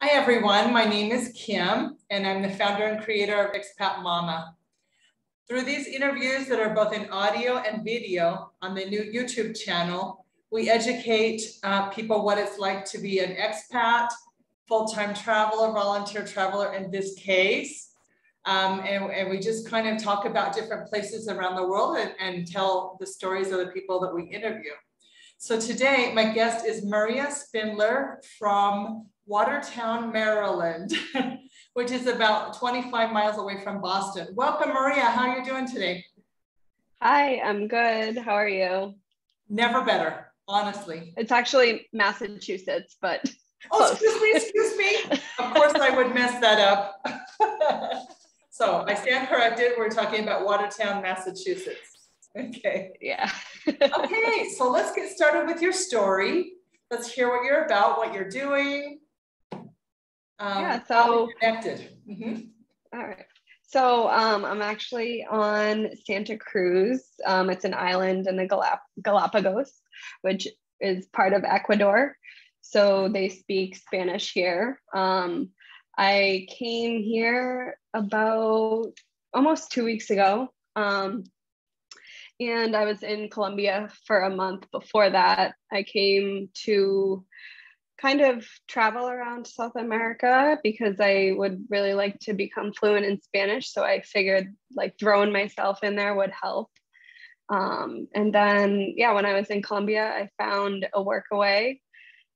Hi everyone, my name is Kim and I'm the founder and creator of Expat Mama. Through these interviews that are both in audio and video on the new YouTube channel, we educate people what it's like to be an expat, full-time traveler, volunteer traveler in this case. And we just kind of talk about different places around the world and tell the stories of the people that we interview. So today, my guest is Maria Spindler from Watertown, Maryland, which is about 25 miles away from Boston. Welcome, Maria. How are you doing today? Hi, I'm good. How are you? Never better, honestly. It's actually Massachusetts, but oh, excuse me. Of course, I would mess that up. So I stand corrected. We're talking about Watertown, Massachusetts. Okay. Yeah. Okay, so let's get started with your story. Let's hear what you're about, what you're doing. Yeah, so how we connected. All right. So I'm actually on Santa Cruz. It's an island in the Galapagos, which is part of Ecuador. So they speak Spanish here. I came here about almost 2 weeks ago. And I was in Colombia for a month before that. I came to kind of travel around South America because I would really like to become fluent in Spanish. So I figured like throwing myself in there would help. And then, yeah, when I was in Colombia, I found a Workaway,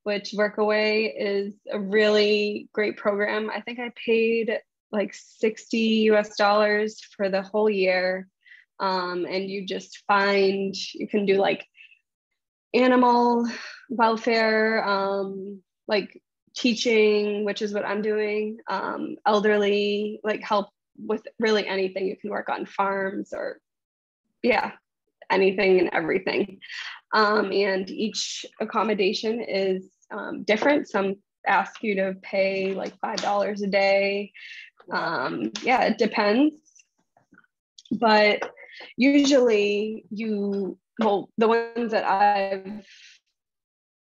which Workaway is a really great program. I think I paid like $60 US for the whole year. And you just you can do like animal welfare, like teaching, which is what I'm doing, elderly, like help with really anything. You can work on farms or yeah, anything and everything. And each accommodation is different. Some ask you to pay like $5 a day. Yeah, it depends. But usually the ones that I've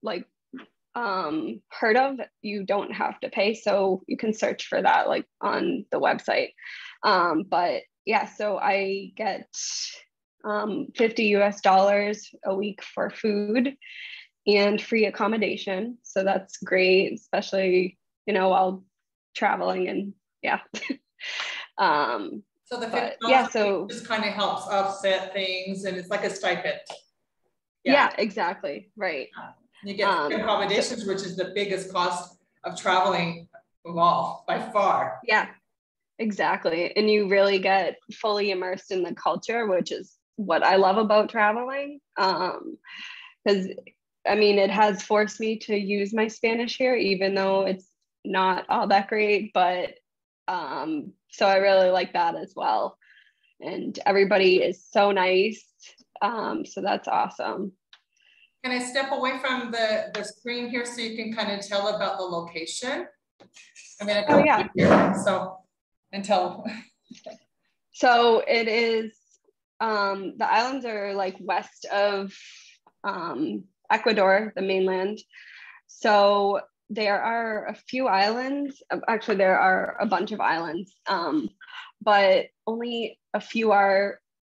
like heard of, you don't have to pay. So you can search for that like on the website. But yeah, so I get $50 US a week for food and free accommodation. So that's great, especially, while traveling and yeah. So the $50 so just kind of helps offset things and it's like a stipend. Yeah, exactly. Right. You get accommodations, which is the biggest cost of traveling of all by far. Yeah, exactly. And you really get fully immersed in the culture, which is what I love about traveling. Because I mean, it has forced me to use my Spanish here, even though it's not all that great, but so I really like that as well. And everybody is so nice. So that's awesome. Can I step away from the screen here so you can kind of tell about the location? I'm going to come here. So until. So it is, the islands are like west of Ecuador, the mainland. So there are a few islands. Actually, there are a bunch of islands, but only a few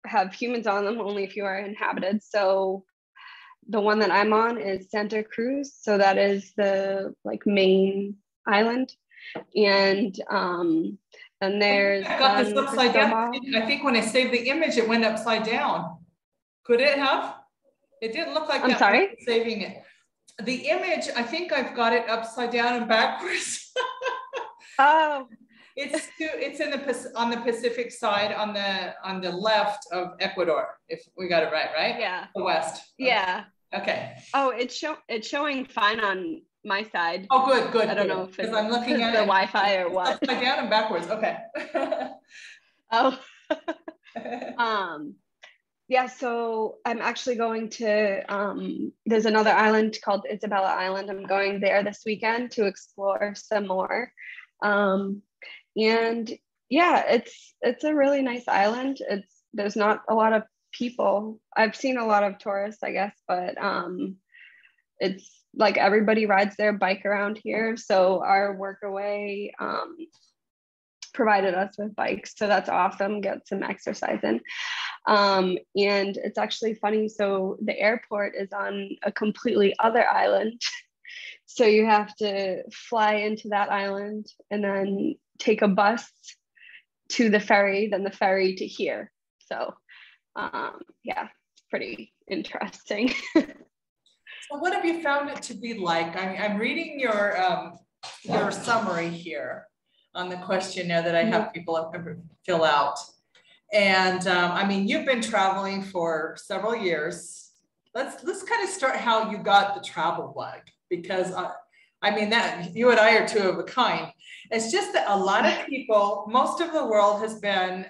have humans on them. Only a few are inhabited. So the one that I'm on is Santa Cruz. So that is the like main island. And there's I got this upside down. I think when I saved the image, it went upside down. Could it have? It didn't look like that. I'm sorry? Saving it. The image, I think I've got it upside down and backwards. Oh. It's on the Pacific side on the left of Ecuador, if we got it right? Yeah. The west. Yeah. Okay. Oh, it's showing fine on my side. Oh, good. I don't know if I'm looking at the Wi-Fi or what. Upside down and backwards. Okay. Oh. Yeah, so I'm actually going to, there's another island called Isabella Island. I'm going there this weekend to explore some more. And yeah, it's a really nice island. There's not a lot of people. I've seen a lot of tourists, I guess, but it's like everybody rides their bike around here. So our Workaway provided us with bikes. So that's awesome. Get some exercise in. And it's actually funny. So the airport is on a completely other island. So you have to fly into that island and then take a bus to the ferry, then the ferry to here. So yeah, it's pretty interesting. So what have you found it to be like? I'm reading your summary here on the questionnaire that I have people fill out. And I mean, you've been traveling for several years. Let's kind of start how you got the travel bug, because I mean, that you and I are two of a kind. It's just that a lot of people, most of the world has been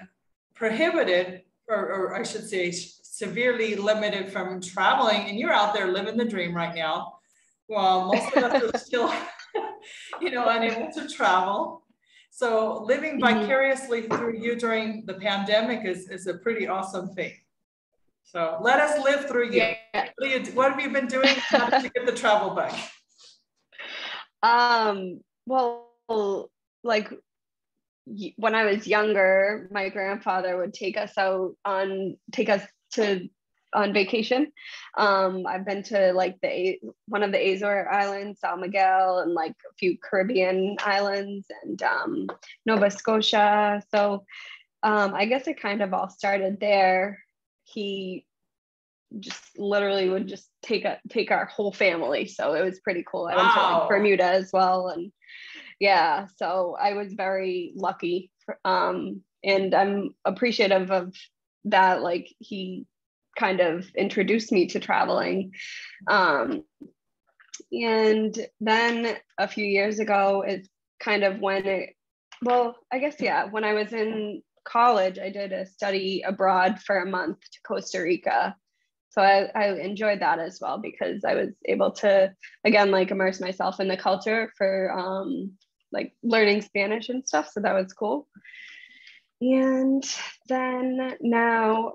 prohibited, or I should say severely limited from traveling, and you're out there living the dream right now. Well, most of us are still, you know, unable to travel. So living vicariously through you during the pandemic is a pretty awesome thing. So let us live through you. Yeah. What have you been doing? How did you get the travel bug? Well, like when I was younger, my grandfather would take us on vacation. I've been to like one of the Azores Islands, Sao Miguel, and like a few Caribbean islands, and Nova Scotia. So I guess it kind of all started there. He just literally would just take our whole family. So it was pretty cool. I went to like Bermuda as well. And yeah, so I was very lucky. And I'm appreciative of that. Like he kind of introduced me to traveling. And then a few years ago is kind of when when I was in college, I did a study abroad for a month to Costa Rica. So I enjoyed that as well, because I was able to, again, like immerse myself in the culture for like learning Spanish and stuff. So that was cool. And then now,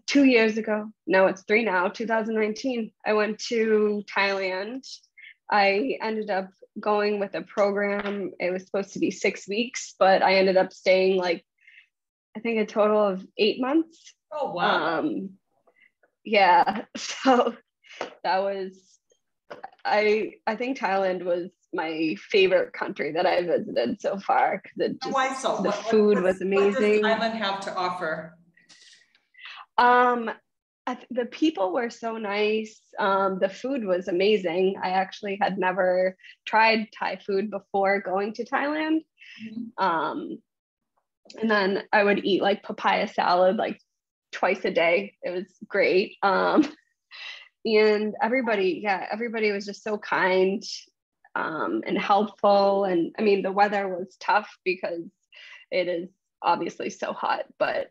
2 years ago, no, it's 3 now, 2019, I went to Thailand. I ended up going with a program. It was supposed to be 6 weeks, but I ended up staying like, I think a total of 8 months. Oh, wow. Yeah, so that was, I think Thailand was my favorite country that I visited so far, because it just, why so? the food was amazing. What does Thailand have to offer? The people were so nice. The food was amazing. I actually had never tried Thai food before going to Thailand. And then I would eat like papaya salad like twice a day. It was great. And everybody was just so kind and helpful. And I mean, the weather was tough because it is obviously so hot, but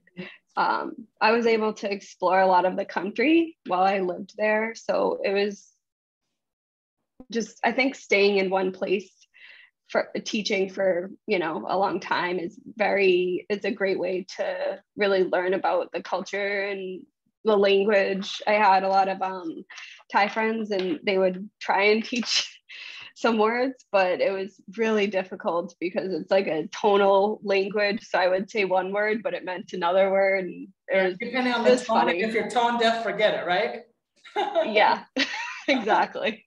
I was able to explore a lot of the country while I lived there. So it was just, I think staying in one place for teaching for, you know, a long time it's a great way to really learn about the culture and the language. I had a lot of Thai friends, and they would try and teach some words, but it was really difficult because it's like a tonal language. So I would say one word, but it meant another word. And it was depending on the tone, funny. If you're tone deaf, forget it, right? Yeah, exactly.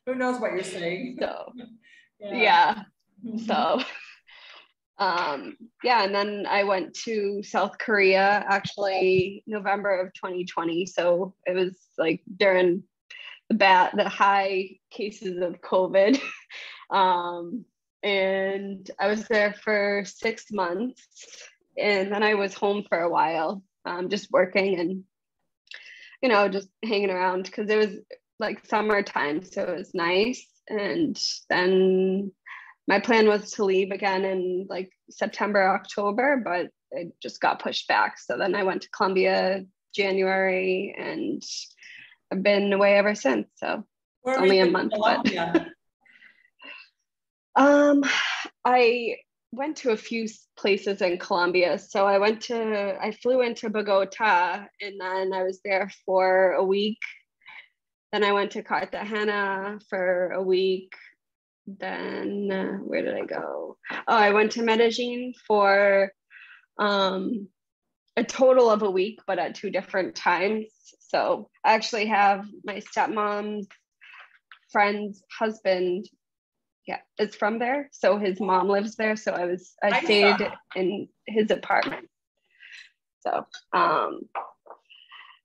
Who knows what you're saying? So yeah. So and then I went to South Korea actually November of 2020. So it was like during the high cases of COVID. And I was there for 6 months, and then I was home for a while, just working and, you know, just hanging around because it was like summertime. So it was nice. And then my plan was to leave again in like September, October, but it just got pushed back. So then I went to Colombia January, and I've been away ever since. So it's only a month. But I went to a few places in Colombia. So I flew into Bogota, and then I was there for a week. then I went to Cartagena for a week. Then where did I go? Oh, I went to Medellin for a total of a week, but at 2 different times. So I actually have my stepmom's friend's husband, is from there. So his mom lives there. So I stayed in his apartment. So,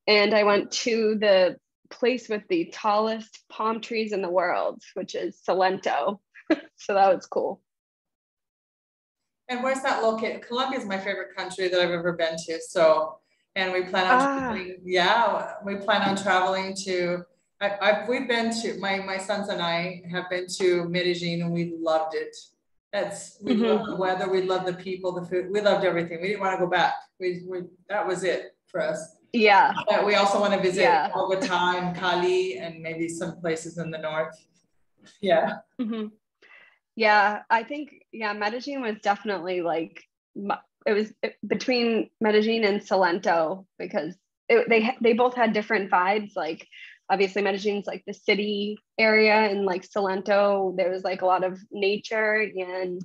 and I went to the place with the tallest palm trees in the world, which is Salento. So that was cool. And where's that located? Colombia is my favorite country that I've ever been to. So, and we plan on traveling. Yeah, we plan on traveling to. We've been to my sons and I have been to Medellin, and we loved it. We love the weather, we love the people, the food, we loved everything. We didn't want to go back. That was it for us. Yeah. But we also want to visit Bogota and Cali and maybe some places in the north. Yeah. Yeah, I think Medellin was definitely like between Medellin and Salento, because they both had different vibes. Like obviously Medellin's like the city area, and like Salento there was like a lot of nature, and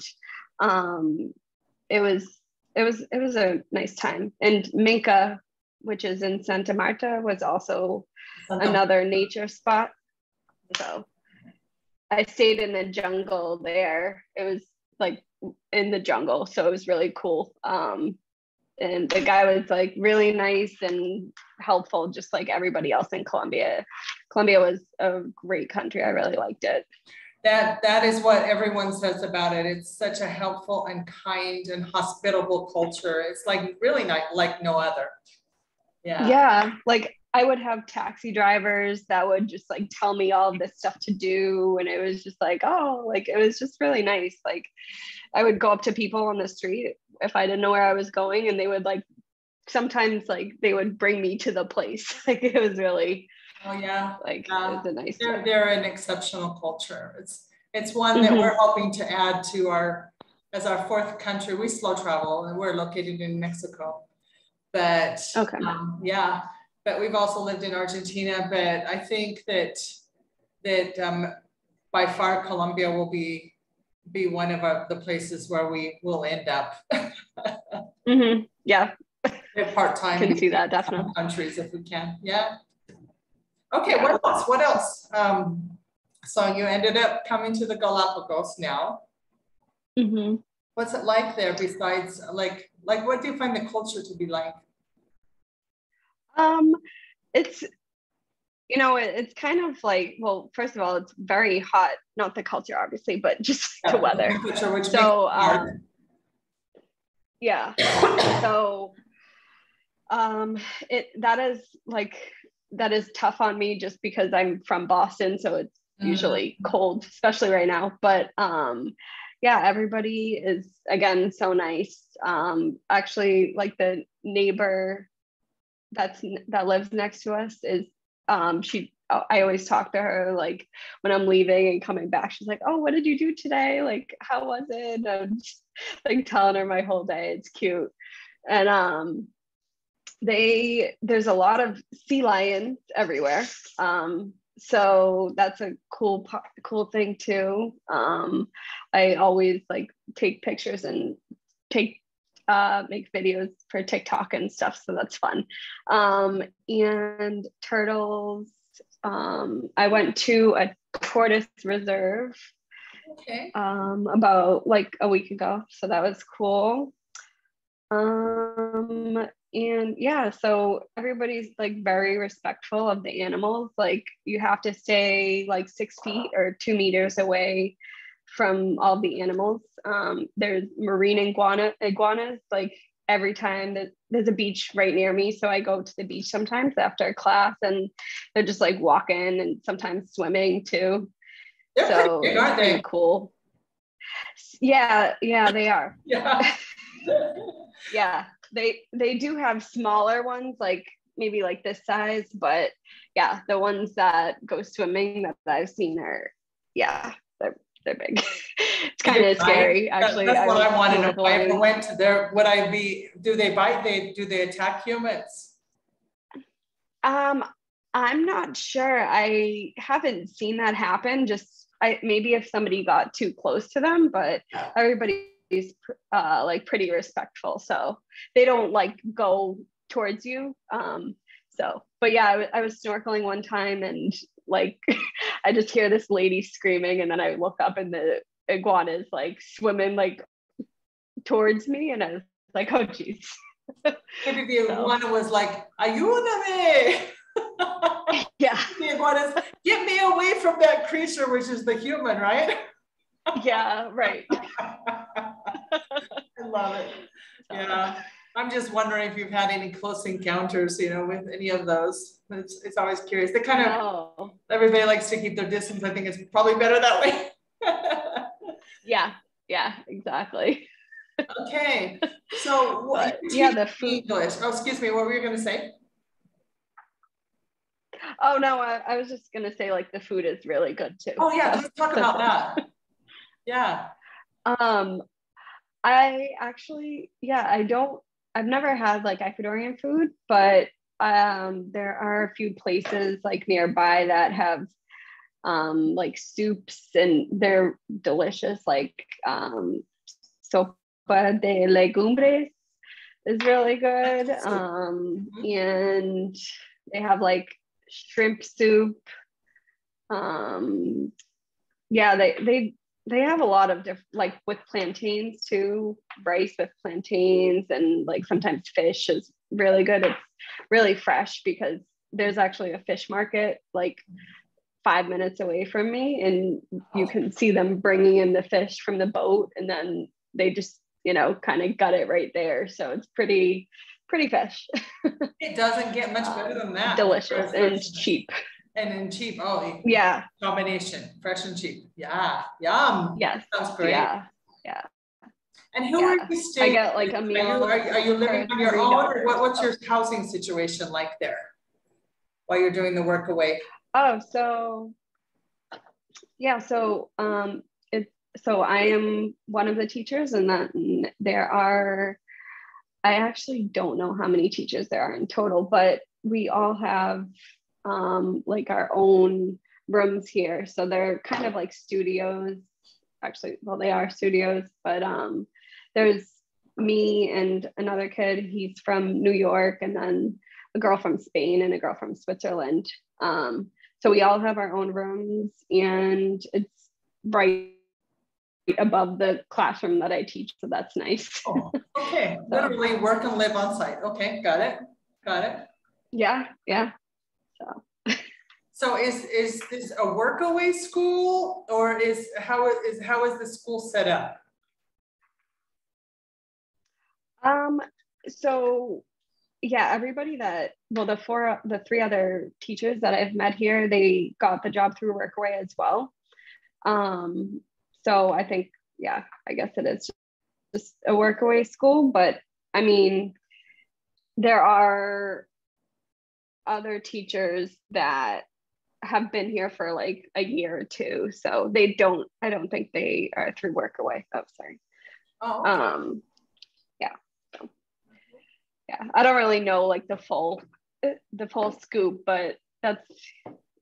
it was a nice time. And Minca, which is in Santa Marta, was also another nature spot. So I stayed in the jungle there. It was like in the jungle, so it was really cool. And the guy was like really nice and helpful, just like everybody else in Colombia. Colombia was a great country. I really liked it. That is what everyone says about it. It's such a helpful and kind and hospitable culture. It's like really not like no other. Yeah, like I would have taxi drivers that would just like tell me all of this stuff to do, and it was just like, oh, like it was just really nice. Like I would go up to people on the street if I didn't know where I was going, and they would like sometimes like they would bring me to the place. Like it was really it was a nice they're an exceptional culture. It's one that we're hoping to add to our 4th country. We slow travel, and we're located in Mexico. But but we've also lived in Argentina. But I think that by far Colombia will be one of the places where we will end up. Yeah. Part-time. Can see that definitely. Countries if we can. Yeah. Okay. Yeah. What else? So you ended up coming to the Galapagos now. What's it like there besides like what do you find the culture to be like? It's it's kind of like, well, first of all, it's very hot, not the culture obviously, but just the weather. So so that is tough on me just because I'm from Boston, so it's usually cold, especially right now. But everybody is again so nice. Actually, like the neighbor that lives next to us is I always talk to her like when I'm leaving and coming back. She's like, oh, what did you do today? Like, how was it? And I'm just like telling her my whole day. It's cute. And there's a lot of sea lions everywhere. So that's a cool thing too. I always like take pictures and make videos for TikTok and stuff, so that's fun. And turtles. I went to a tortoise reserve about like a week ago, so that was cool. And so everybody's like very respectful of the animals. Like you have to stay like 6 feet or 2 meters away from all the animals. There's marine iguanas like every time that there's a beach right near me. So I go to the beach sometimes after class, and they're just like walking and sometimes swimming too. They're so pretty big, aren't they? Cool. Yeah, they are. Yeah. They do have smaller ones, like maybe like this size, but the ones that go swimming that I've seen are they're big. It's kind of scary, actually. That's what I wanted to know. If I went to there, do they bite? Do they attack humans? I I'm not sure. I haven't seen that happen. Just maybe if somebody got too close to them, but everybody's like pretty respectful, so they don't like go towards you. But yeah, I was snorkeling one time and like I just hear this lady screaming, and then I look up and the iguana is like swimming like towards me, and I was like, oh geez. Maybe the iguana was like, ayúdame. Yeah. The iguana's, get me away from that creature, which is the human, right? Yeah, right. I love it. Yeah. I'm just wondering if you've had any close encounters, you know, with any of those. It's always curious. They kind of, everybody likes to keep their distance. I think it's probably better that way. Yeah, exactly. Okay. So yeah, the food. English. Oh, excuse me. What were you going to say? Oh no, I was just gonna say like the food is really good too. Oh yeah, let's talk about that. Yeah. I actually, I've never had like Ecuadorian food, but there are a few places like nearby that have like soups, and they're delicious. Like sopa de legumbres is really good. And they have like shrimp soup. They have a lot of different, like with plantains too, rice with plantains, and like sometimes fish is really good. It's really fresh because there's actually a fish market like 5 minutes away from me, and you can see them bringing in the fish from the boat, and then they just, you know, kind of gut it right there. So it's pretty fish. It doesn't get much better than that. Delicious and cheap. And cheap. Oh, yeah. Combination, fresh and cheap. Yeah. Yum. Yes. Sounds great. Yeah. And who are you staying? I get like a meal. Are you living on your own, or what's your housing situation like there while you're doing the Workaway? Oh, so I am one of the teachers, and then there are, I actually don't know how many teachers there are in total, but we all have like our own rooms here. So they're kind of like studios. Actually, well, they are studios, but there's me and another kid. He's from New York, and then a girl from Spain and a girl from Switzerland. So we all have our own rooms, and it's right above the classroom that I teach. So that's nice. Oh, okay. So, literally work and live on site. Okay. Got it. Yeah. So is this a Workaway school, or how is the school set up? So yeah, everybody the three other teachers that I've met here, they got the job through Workaway as well. So I think, I guess it is just a Workaway school, but I mean, there are other teachers that have been here for like a year or two, so I don't think they are through Workaway. Oh, sorry. Oh, okay. I don't really know like the full scoop, but that's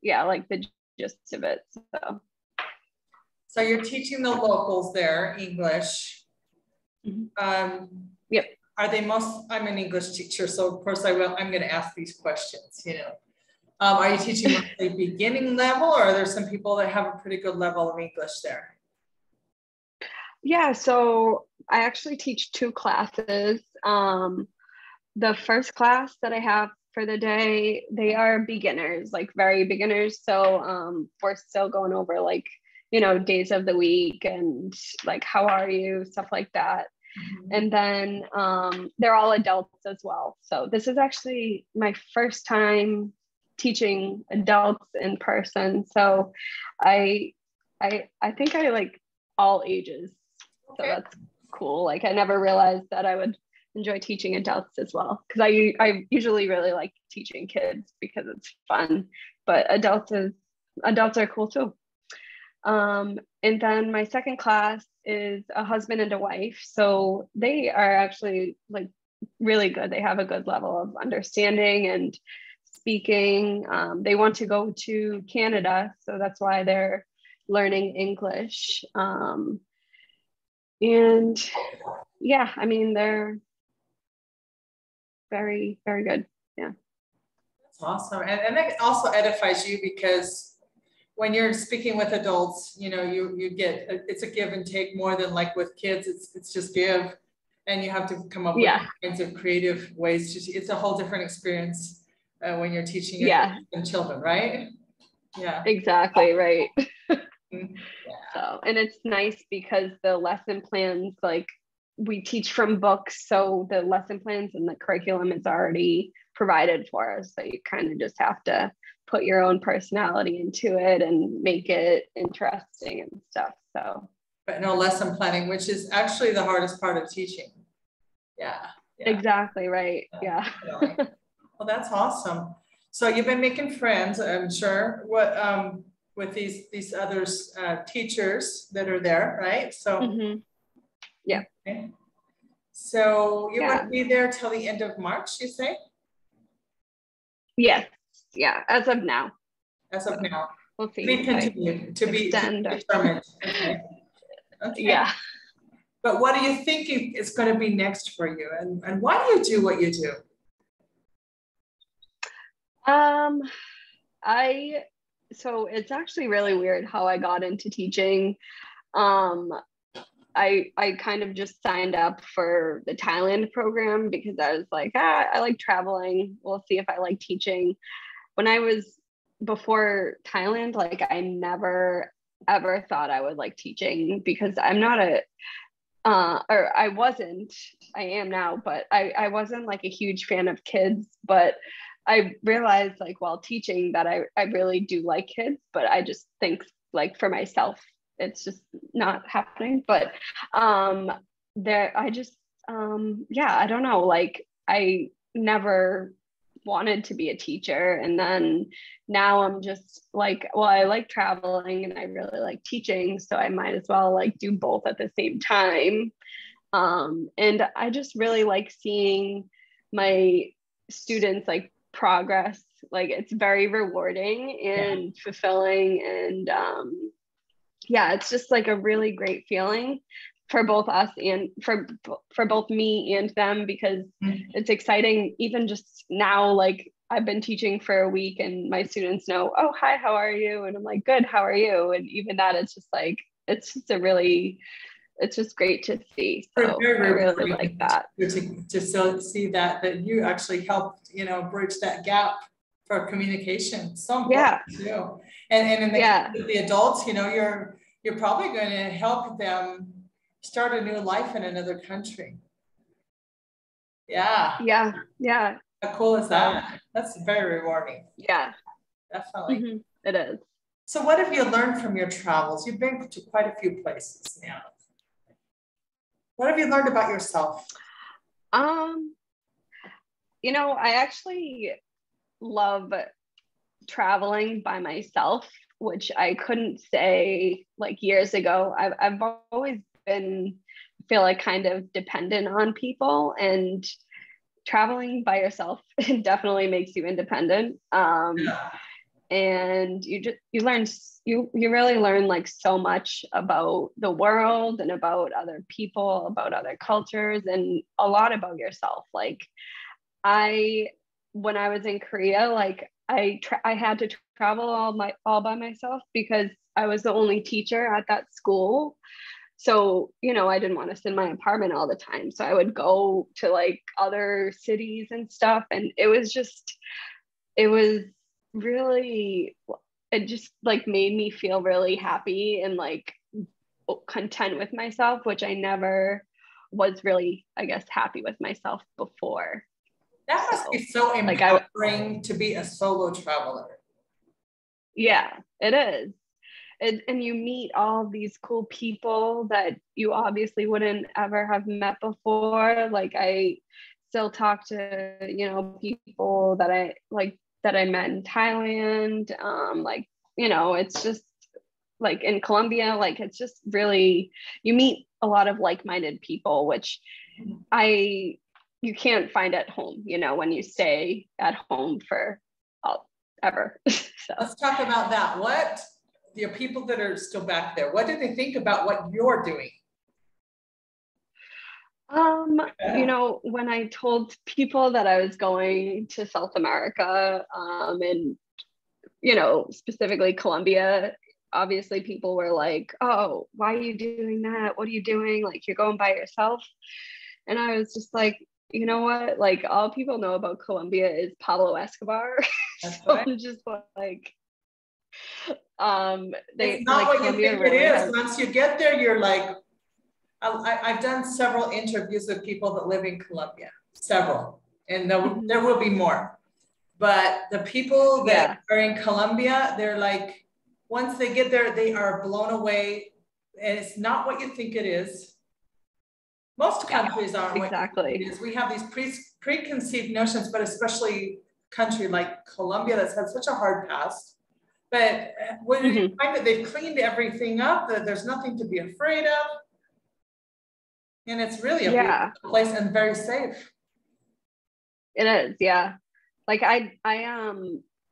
like the gist of it. So you're teaching the locals there English. Mm-hmm. Yep. Are they I'm an English teacher, so of course I'm going to ask these questions, you know. Are you teaching a beginning level, or are there some people that have a pretty good level of English there? Yeah, so I actually teach 2 classes. The first class that I have for the day, they are beginners, like very beginners. So we're still going over like, you know, days of the week and like, how are you, stuff like that. Mm-hmm. And then they're all adults as well. So this is actually my first time teaching adults in person. So I think I like all ages. Okay. So that's cool. Like I never realized that I would enjoy teaching adults as well, because I usually really like teaching kids because it's fun, but adults are cool too. And then my second class is a husband and a wife, so they are actually like really good. They have a good level of understanding, and speaking. They want to go to Canada, so that's why they're learning English. And yeah, I mean, they're very, very good. Yeah. That's awesome. And that also edifies you, because when you're speaking with adults, you know, you get, it's a give and take more than like with kids. It's just give, and you have to come up with all kinds of creative ways to, it's a whole different experience when you're teaching your children, right? Yeah. Exactly, right. Yeah. So, and it's nice because the lesson plans, like we teach from books, so the lesson plans and the curriculum is already provided for us. So you kind of just have to put your own personality into it and make it interesting and stuff. So, but no lesson planning, which is actually the hardest part of teaching. Yeah. Exactly, right. Yeah. Well, that's awesome. So you've been making friends, I'm sure, what with these others teachers that are there, right? So yeah. Okay. So you're going to be there till the end of March, you say? Yes. Yeah. As of now. As of now. We'll see. We continue to be determined. Okay. Okay. Yeah. But what are you thinking is going to be next for you? And why do you do what you do? So it's actually really weird how I got into teaching. I kind of just signed up for the Thailand program because I was like, I like traveling. We'll see if I like teaching. When I was before Thailand, like I never ever thought I would like teaching, because I'm not or I wasn't, I am now, but I wasn't like a huge fan of kids. But I realized like while teaching that I really do like kids, but I just think like for myself, it's just not happening. But there, I just, I don't know, like I never wanted to be a teacher. And then now I'm just like, well, I like traveling and I really like teaching, so I might as well like do both at the same time. And I just really like seeing my students like progress. Like it's very rewarding and fulfilling, and it's just like a really great feeling for both us and for both me and them, because it's exciting. Even just now, like I've been teaching for a week and my students know, oh, hi, how are you? And I'm like, good, how are you? And even that, it's just like, it's just great to see. So I really like that. To see that you actually helped, bridge that gap for communication. So important too. And in the adults, you're probably going to help them start a new life in another country. Yeah. How cool is that? That's very rewarding. Yeah. Definitely. It is. So what have you learned from your travels? You've been to quite a few places now. What have you learned about yourself? I actually love traveling by myself, which I couldn't say like years ago. I've always feel like kind of dependent on people, and traveling by yourself definitely makes you independent. And you really learn like so much about the world and about other people, about other cultures, and a lot about yourself. Like when I was in Korea, like I had to travel all by myself because I was the only teacher at that school. So, I didn't want to sit in my apartment all the time. So I would go to like other cities and stuff. And it just like made me feel really happy and like content with myself, which I never was really, I guess, happy with myself before. That must be so empowering to be a solo traveler. Yeah, it is. And you meet all these cool people that you obviously wouldn't ever have met before. Like I still talk to, people that I met in Thailand. It's just like in Colombia, like it's just really, you meet a lot of like-minded people, which you can't find at home, when you stay at home for ever. So let's talk about that. What the people that are still back there, what do they think about what you're doing? you know, when I told people that I was going to South America, and you know, specifically Colombia, obviously people were like, oh, why are you doing that? What are you doing? Like, you're going by yourself. And I was just like, you know what? Like, all people know about Colombia is Pablo Escobar. That's So right. I'm just like, It's not like what Colombia you think really it is. has, Once you get there, you're like, I've done several interviews with people that live in Colombia, several, and there will be more. But the people that are in Colombia, they're like, once they get there, they are blown away. And it's not what you think it is. Most countries aren't what you think it is. We have these preconceived notions, but especially a country like Colombia that's had such a hard past. But when you find that they've cleaned everything up, that there's nothing to be afraid of. And it's really a beautiful place and very safe. It is, yeah. Like I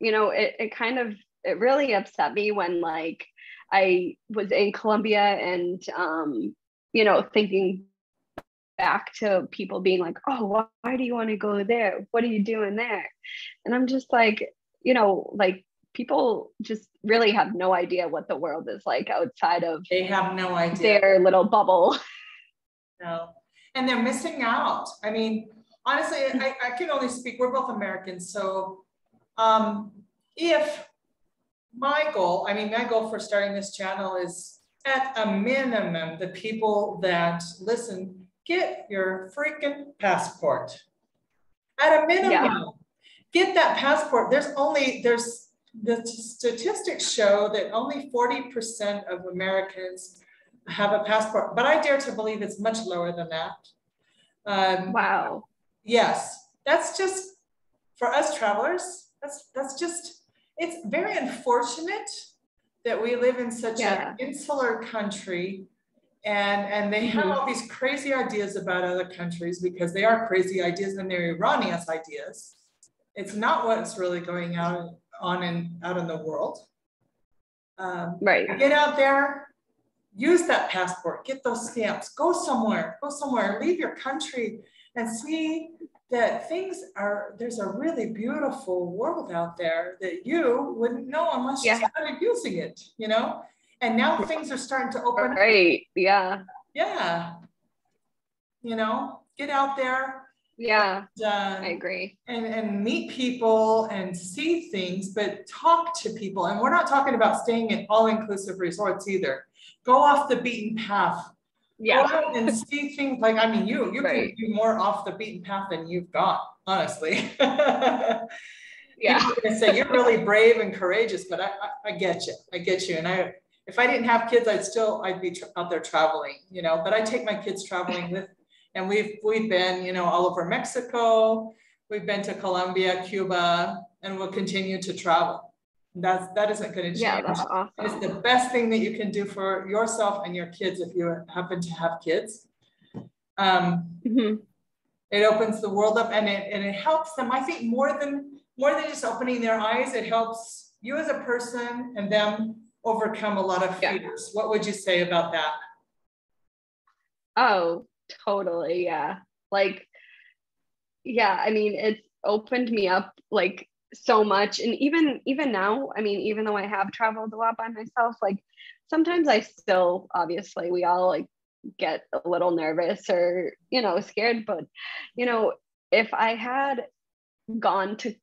you know, it kind of, it really upset me when like I was in Colombia and you know, thinking back to people being like, oh, why do you want to go there? What are you doing there? And I'm just like, you know, like people just really have no idea what the world is like outside of, they have no idea, their little bubble. No, and they're missing out. I mean, honestly, I can only speak, we're both Americans. So if my goal for starting this channel is at a minimum, the people that listen, get your freaking passport. At a minimum, get that passport. The statistics show that only 40% of Americans have a passport, but I dare to believe it's much lower than that. Wow. Yes, that's just, for us travelers, that's just, it's very unfortunate that we live in such an insular country, and they have all these crazy ideas about other countries because they are crazy ideas and they're erroneous ideas. It's not what's really going out in the world. Right. Get out there, use that passport, get those stamps, go somewhere, leave your country and see that there's a really beautiful world out there that you wouldn't know unless you started using it, you know? And now things are starting to open up. Right, yeah. Yeah. You know, get out there. Yeah, I agree. And meet people and see things, but talk to people. And we're not talking about staying in all-inclusive resorts either. Go off the beaten path. Go out and see things like, I mean, you can do more off the beaten path than you've got, honestly. People are gonna say you're really brave and courageous, but I get you. I get you. And if I didn't have kids, I'd be out there traveling, you know, but I take my kids traveling with, and we've been, you know, all over Mexico. We've been to Colombia, Cuba, and we'll continue to travel. That isn't going to change. Yeah, that's awesome. It's the best thing that you can do for yourself and your kids if you happen to have kids. It opens the world up, and it helps them. I think more than just opening their eyes, it helps you as a person and them overcome a lot of fears. What would you say about that? Oh, totally. Yeah. Like, yeah, I mean, it's opened me up like so much. And even now, I mean, even though I have traveled a lot by myself, like sometimes I still, obviously we all like get a little nervous or, you know, scared, but you know, if I hadn't gone to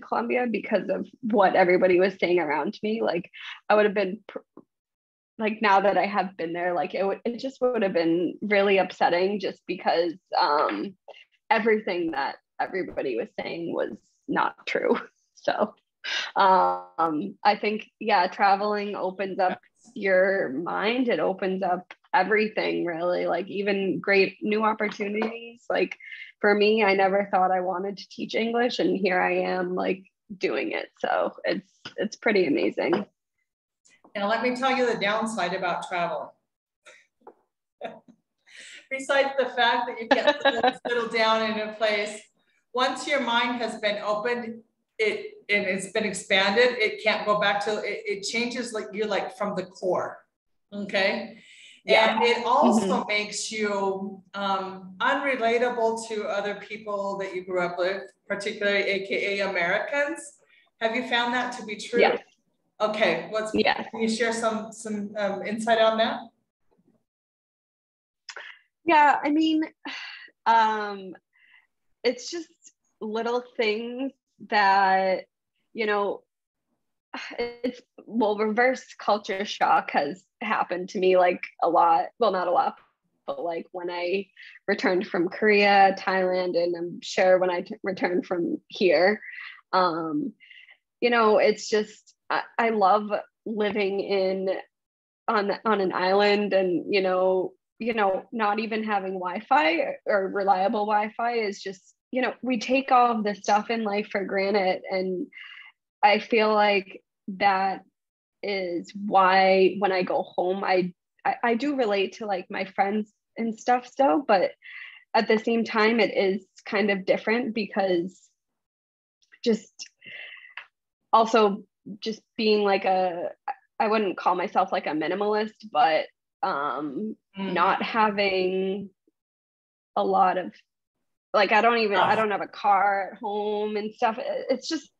Colombia because of what everybody was saying around me, like I would have been like, now that I have been there, like it just would have been really upsetting just because everything that everybody was saying was not true. So I think, traveling opens up your mind. It opens up everything, really, like even great new opportunities. Like for me, I never thought I wanted to teach English, and here I am like doing it. So it's pretty amazing. Now, let me tell you the downside about traveling. Besides the fact that you can't settle down in a place, once your mind has been opened, and it's been expanded, it can't go back to, it changes like you're like from the core. Okay. Yeah. And it also makes you unrelatable to other people that you grew up with, particularly AKA Americans. Have you found that to be true? Yes. Okay. Yes. Can you share some insight on that? Yeah, I mean, it's just little things that, you know, reverse culture shock has happened to me like a lot. Well, not a lot, but like when I returned from Korea, Thailand, and I'm sure when I returned from here, you know, it's just, I love living on an island, and, you know, not even having Wi-Fi or reliable Wi-Fi is just, you know, we take all of this stuff in life for granted. And I feel like that is why when I go home, I do relate to like my friends and stuff still, but at the same time, it is kind of different because just also just being like I wouldn't call myself like a minimalist, but not having a lot of, like, I don't have a car at home and stuff. It's just,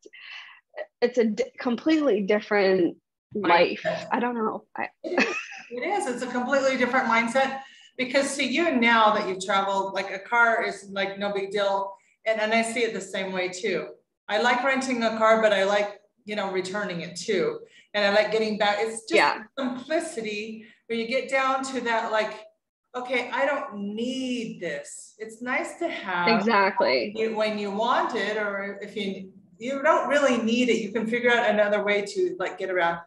it's a completely different life. I don't know. It is. It's a completely different mindset, because to you now that you've traveled, like a car is like no big deal. And I see it the same way too. I like renting a car, but I like, you know, returning it too. And I like getting back. It's just simplicity where you get down to that, like, okay, I don't need this. It's nice to have. Exactly. When you want it, or if you don't really need it, you can figure out another way to like get around.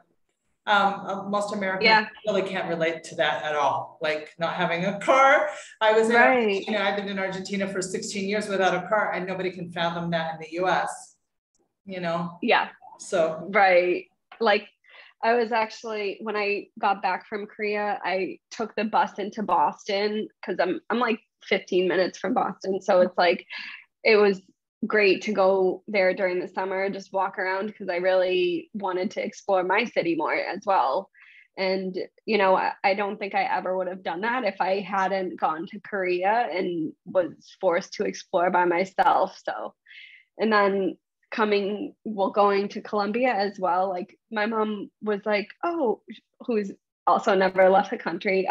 Most Americans really can't relate to that at all. Like not having a car. I was in Argentina. I've been in Argentina for 16 years without a car, and nobody can fathom that in the US, you know? Yeah. So. Right. Like I was actually, when I got back from Korea, I took the bus into Boston because I'm like 15 minutes from Boston. So it's like, it was great to go there during the summer, just walk around, because I really wanted to explore my city more as well. And, you know, I don't think I ever would have done that if I hadn't gone to Korea and was forced to explore by myself. So, and then going to Colombia as well. Like my mom was like, oh, who's also never left the country.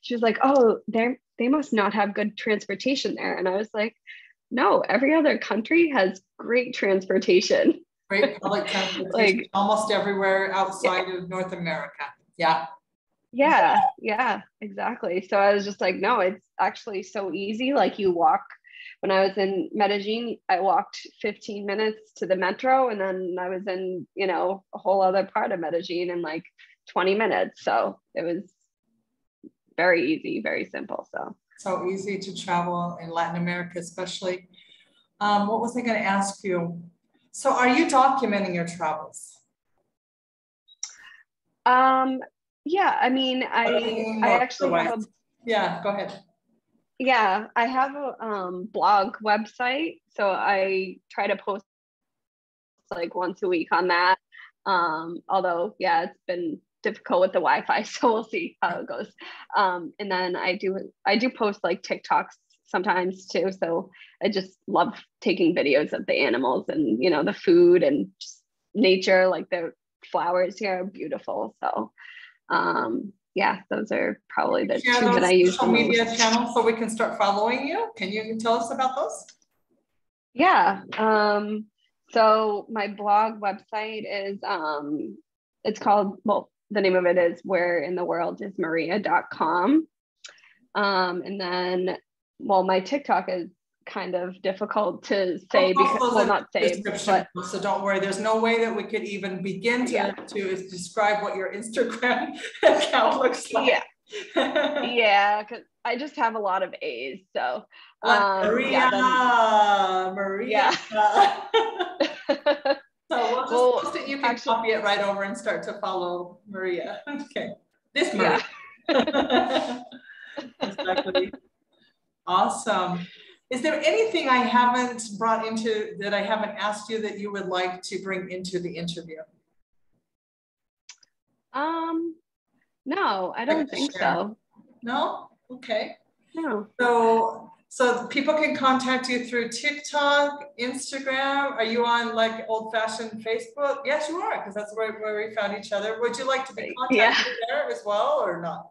She was like, oh, they must not have good transportation there. And I was like, no, every other country has great transportation. Great public transportation, like almost everywhere outside of North America. Yeah, exactly. So I was just like, no, it's actually so easy. Like you walk. When I was in Medellin, I walked 15 minutes to the metro, and then I was in, you know, a whole other part of Medellin in like 20 minutes. So it was very easy, very simple. So easy to travel in Latin America, especially. What was I going to ask you? So are you documenting your travels? Yeah, I mean, I actually have yeah, go ahead. Yeah, I have a blog website, so I try to post like once a week on that. Although, yeah, it's been difficult with the Wi-Fi, so we'll see how it goes. And then I do post like TikToks sometimes too. So I just love taking videos of the animals and, you know, the food and just nature. Like the flowers here are beautiful. So yeah, those are probably the two that I use. Social media channels so we can start following you. Can you tell us about those? Yeah. So my blog website is it's called, well, the name of it is whereintheworldismaria.com. And then, well, my TikTok is kind of difficult to say because, well, not say, but so don't worry, there's no way that we could even begin to describe what your Instagram account looks like. Yeah, because I just have a lot of A's. So Maria. So we'll just post it. You can copy it right over and start to follow Maria. Okay, this Maria. Exactly. Awesome. Is there anything I haven't brought into, that I haven't asked you, that you would like to bring into the interview? No, I don't think so. No? Okay. No. So people can contact you through TikTok, Instagram. Are you on like old-fashioned Facebook? Yes, you are, because that's where we found each other. Would you like to be contacted there as well, or not?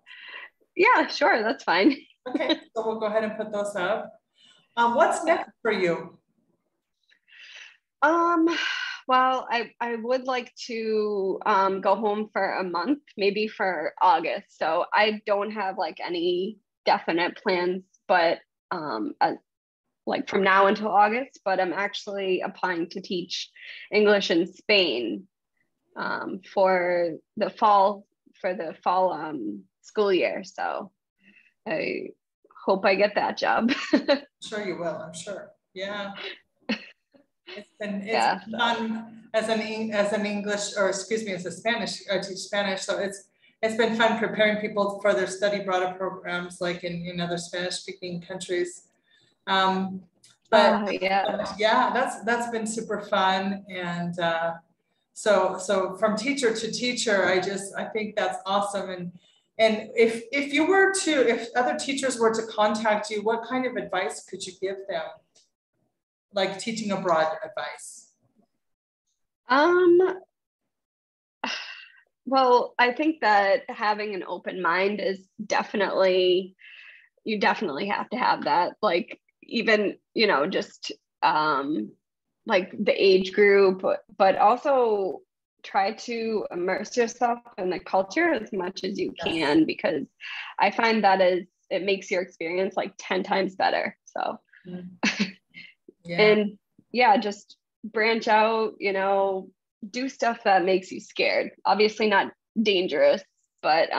Yeah, sure, that's fine. Okay, so we'll go ahead and put those up. What's next for you? Well, I would like to go home for a month, maybe for August. So I don't have like any definite plans, but like from now until August, but I'm actually applying to teach English in Spain for the fall school year. So I hope I get that job. I'm sure you will, I'm sure. Yeah. It's been fun as an English, or excuse me, as a Spanish, I teach Spanish. So it's been fun preparing people for their study abroad programs, like in other Spanish speaking countries. Yeah, that's been super fun. And so from teacher to teacher, I think that's awesome. And if other teachers were to contact you, what kind of advice could you give them? Like teaching abroad advice? Well, I think that having an open mind is you definitely have to have that. Like even, just like the age group, but also try to immerse yourself in the culture as much as you can, because I find that it makes your experience like 10 times better. So. Yeah. And yeah, just branch out, do stuff that makes you scared. Obviously not dangerous, but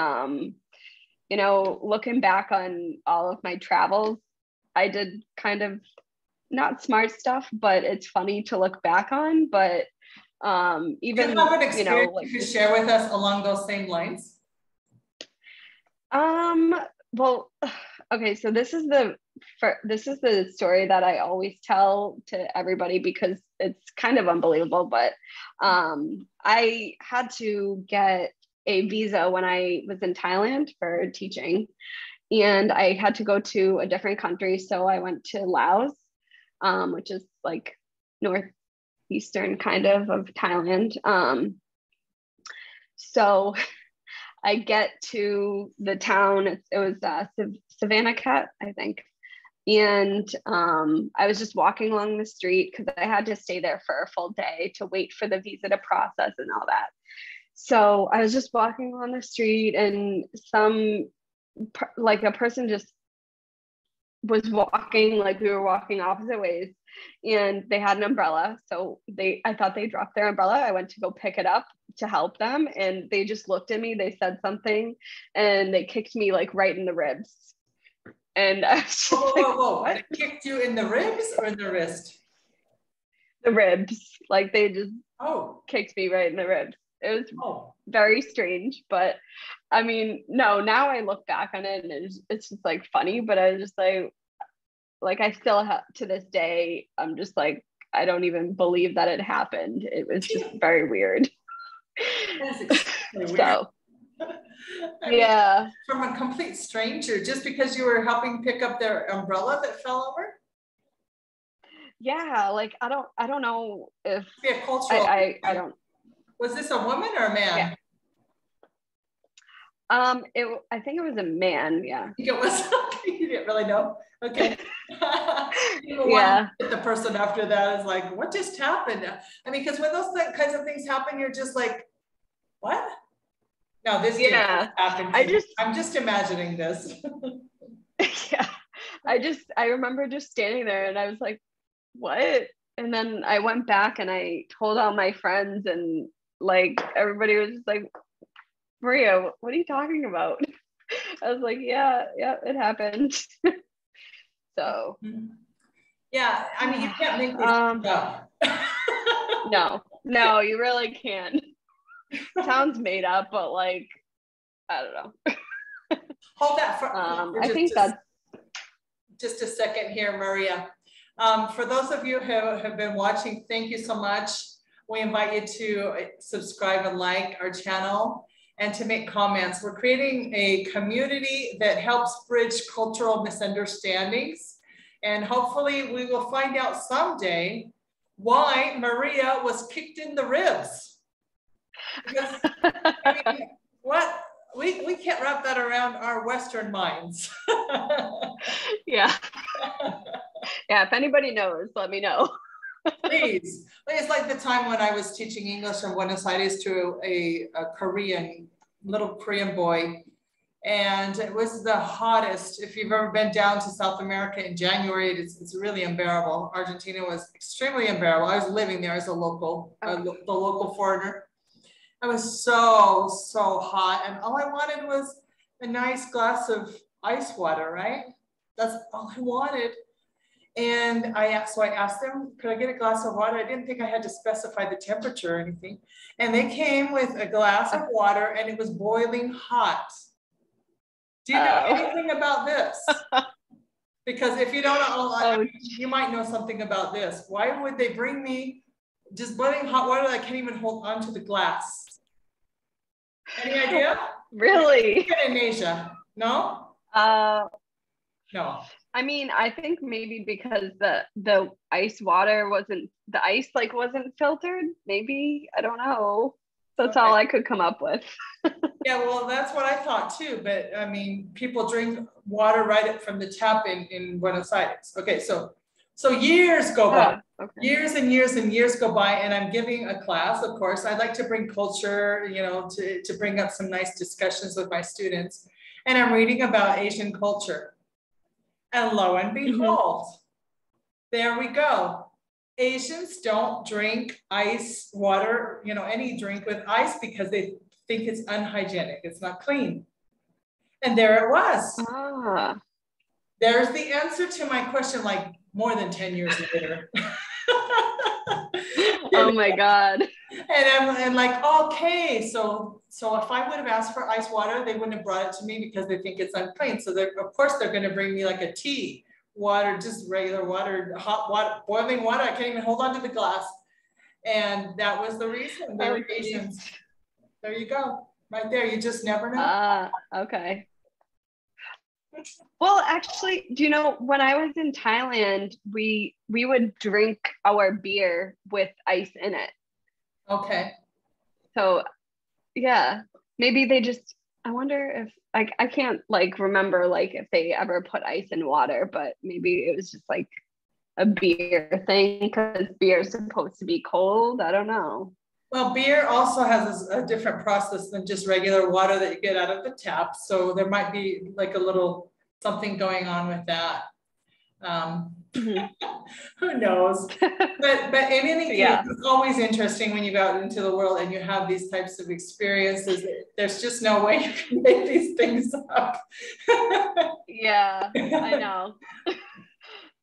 looking back on all of my travels, I did kind of not smart stuff, but it's funny to look back on. But even, do you have an experience you could share with us along those same lines? Well, okay, so this is the story that I always tell to everybody because it's kind of unbelievable, but I had to get a visa when I was in Thailand for teaching, and I had to go to a different country. So I went to Laos, which is like northeastern kind of Thailand. So I get to the town, it was Savannah Cat, I think. And I was just walking along the street because I had to stay there for a full day to wait for the visa to process and all that. So I was just walking along the street, and a person just was walking, like we were walking opposite ways, and they had an umbrella. So I thought they dropped their umbrella. I went to go pick it up to help them, and they just looked at me, they said something, and they kicked me like right in the ribs. And I was just whoa. They kicked you in the ribs or in the wrist? The ribs. Like they just kicked me right in the ribs. It was very strange, but I mean, no, now I look back on it and it's just like funny, but I was just like I still have to this day, I'm just like, I don't even believe that it happened. It was just very weird. Weird. So from a complete stranger, just because you were helping pick up their umbrella that fell over? Yeah, like I don't know if I don't. Was this a woman or a man? Yeah. I think it was a man. Yeah. It was. You didn't really know. Okay. Yeah. The person after that is like, what just happened? I mean, because when those kinds of things happen, you're just like, what? No, this didn't happen. I'm just imagining this. Yeah. I remember just standing there and I was like, what? And then I went back and I told all my friends, and like everybody was just like, Maria, what are you talking about? I was like, yeah, it happened. So yeah, I mean, you can't make this up. No, you really can't. Sounds made up, but like, I don't know. Hold that for I think that's just a second here, Maria. For those of you who have been watching, thank you so much. We invite you to subscribe and like our channel and to make comments. We're creating a community that helps bridge cultural misunderstandings. And hopefully we will find out someday why Maria was kicked in the ribs. Because, I mean, what? We can't wrap that around our Western minds. Yeah. Yeah, if anybody knows, let me know. Please. It's like the time when I was teaching English in Buenos Aires to a little Korean boy. And it was the hottest. If you've ever been down to South America in January, it's really unbearable. Argentina was extremely unbearable. I was living there as a local, the local foreigner. It was so, so hot. And all I wanted was a nice glass of ice water, right? That's all I wanted. And so I asked them, could I get a glass of water? I didn't think I had to specify the temperature or anything. And they came with a glass of water and it was boiling hot. Do you know anything about this? Because if you don't know, you might know something about this. Why would they bring me just boiling hot water that I can't even hold on to the glass? Any idea? Really? In Asia? No? No. I mean, I think maybe because the ice water wasn't filtered. Maybe, I don't know. That's all I could come up with. Yeah, well, that's what I thought too. But I mean, people drink water right from the tap in Buenos Aires. Okay, so years go by. Years and years and years go by, and I'm giving a class. Of course, I'd like to bring culture, you know, to bring up some nice discussions with my students. And I'm reading about Asian culture. And lo and behold, there we go. Asians don't drink ice water, you know, any drink with ice because they think it's unhygienic. It's not clean. And there it was. There's the answer to my question, like more than 10 years later. Oh my God. And I'm like, okay, so if I would have asked for ice water, they wouldn't have brought it to me because they think it's unclean. So of course they're going to bring me like a tea, water, just regular water, hot water, boiling water. I can't even hold on to the glass. And that was the reason. They were Asians. There you go. Right there. You just never know. Okay. Well, actually, do you know, when I was in Thailand, we would drink our beer with ice in it. Okay. So yeah, maybe they just, I wonder if, I can't like remember like if they ever put ice in water, but maybe it was just like a beer thing because beer is supposed to be cold. I don't know. Well, beer also has a different process than just regular water that you get out of the tap. So there might be like a little something going on with that. Who knows? But in any case, it's always interesting when you go out into the world and you have these types of experiences. There's just no way you can make these things up. Yeah, I know.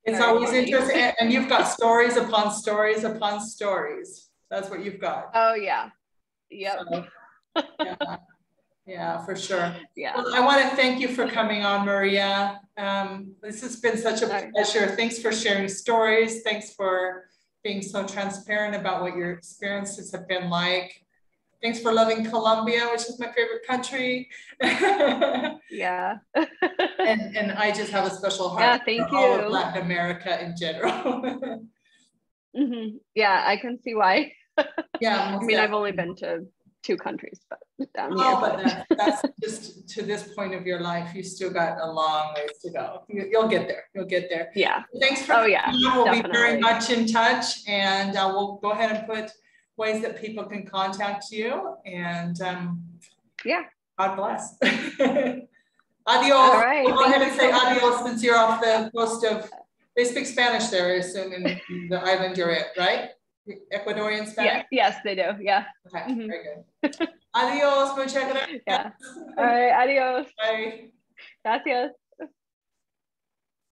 It's always interesting. And you've got stories upon stories upon stories. That's what you've got. Oh, yeah. Yep. So, yeah, for sure. Yeah. Well, I want to thank you for coming on, Maria. This has been such a pleasure. Thanks for sharing stories. Thanks for being so transparent about what your experiences have been like. Thanks for loving Colombia, which is my favorite country. Yeah. and I just have a special heart for all of Latin America in general. Yeah, I can see why. Yeah. I mean, I've only been to 2 countries, but down here. But that's just to this point of your life. You still got a long ways to go. You'll get there. You'll get there. Yeah. Thanks for coming. We'll be very much in touch, and we'll go ahead and put ways that people can contact you. And yeah. God bless. Adios. All right. We'll go ahead and say adios since you're off the coast of. They speak Spanish there, I assume, in the island you're at, right? Ecuadorian Spanish? Yeah, yes, they do. Yeah. Okay, very good. Adios, muchas gracias. Yeah. All right, adios. Bye. Gracias.